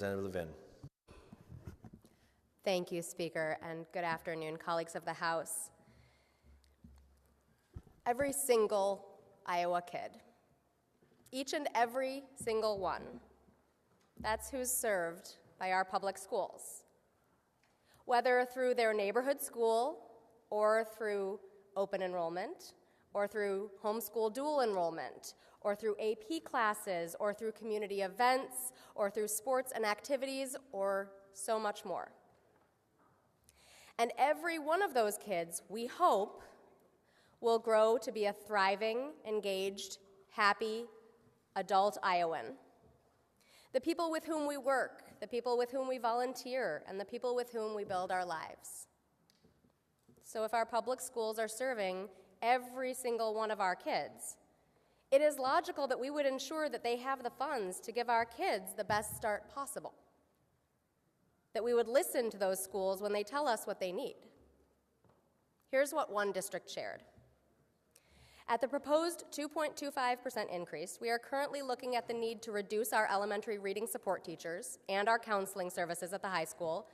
Representative Levin. Thank you, Speaker, and good afternoon, colleagues of the House. Every single Iowa kid, each and every single one, that's who's served by our public schools. Whether through their neighborhood school, or through open enrollment, or through homeschool dual enrollment, or through AP classes, or through community events, or through sports and activities, or so much more. And every one of those kids, we hope, will grow to be a thriving, engaged, happy, adult Iowan. The people with whom we work, the people with whom we volunteer, and the people with whom we build our lives. So if our public schools are serving every single one of our kids, it is logical that we would ensure that they have the funds to give our kids the best start possible. That we would listen to those schools when they tell us what they need. Here's what one district shared. At the proposed 2.25% increase, we are currently looking at the need to reduce our elementary reading support teachers and our counseling services at the high school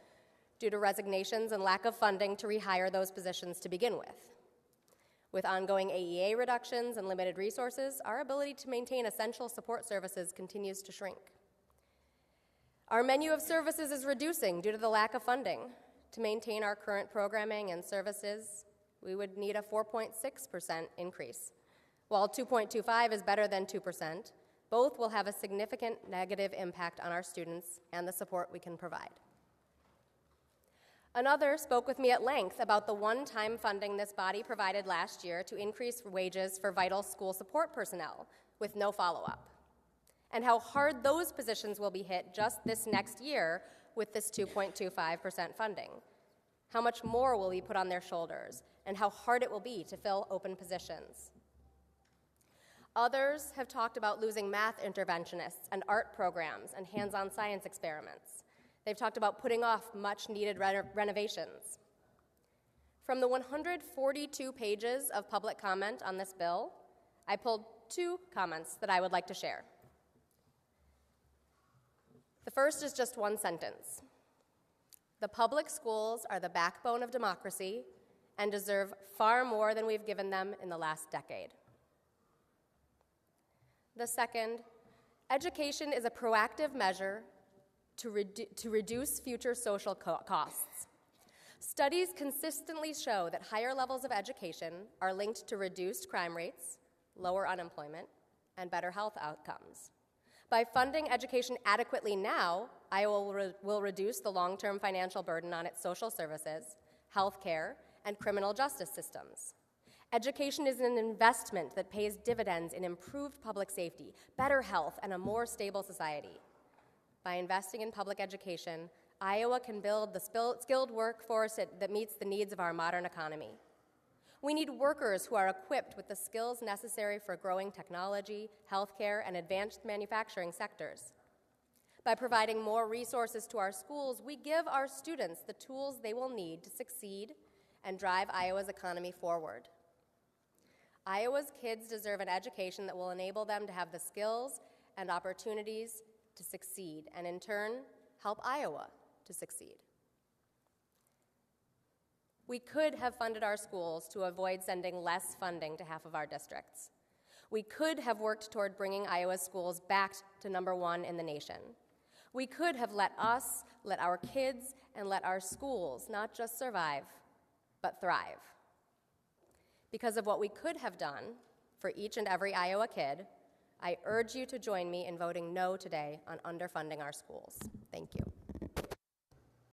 due to resignations and lack of funding to rehire those positions to begin with. With ongoing AEA reductions and limited resources, our ability to maintain essential support services continues to shrink. Our menu of services is reducing due to the lack of funding. To maintain our current programming and services, we would need a 4.6% increase. While 2.25 is better than 2%, both will have a significant negative impact on our students and the support we can provide. Another spoke with me at length about the one-time funding this body provided last year to increase wages for vital school support personnel with no follow-up, and how hard those positions will be hit just this next year with this 2.25% funding. How much more will be put on their shoulders, and how hard it will be to fill open positions. Others have talked about losing math interventionists and art programs and hands-on science experiments. They've talked about putting off much-needed renovations. From the 142 pages of public comment on this bill, I pulled 2 comments that I would like to share. The first is just one sentence. The public schools are the backbone of democracy and deserve far more than we've given them in the last decade. The second, education is a proactive measure to reduce future social costs. Studies consistently show that higher levels of education are linked to reduced crime rates, lower unemployment, and better health outcomes. By funding education adequately now, Iowa will reduce the long-term financial burden on its social services, health care, and criminal justice systems. Education is an investment that pays dividends in improved public safety, better health, and a more stable society. By investing in public education, Iowa can build the skilled workforce that meets the needs of our modern economy. We need workers who are equipped with the skills necessary for growing technology, healthcare, and advanced manufacturing sectors. By providing more resources to our schools, we give our students the tools they will need to succeed and drive Iowa's economy forward. Iowa's kids deserve an education that will enable them to have the skills and opportunities to succeed, and in turn, help Iowa to succeed. We could have funded our schools to avoid sending less funding to half of our districts. We could have worked toward bringing Iowa's schools back to #1 in the nation. We could have let our kids, and let our schools not just survive, but thrive. Because of what we could have done for each and every Iowa kid, I urge you to join me in voting no today on underfunding our schools. Thank you.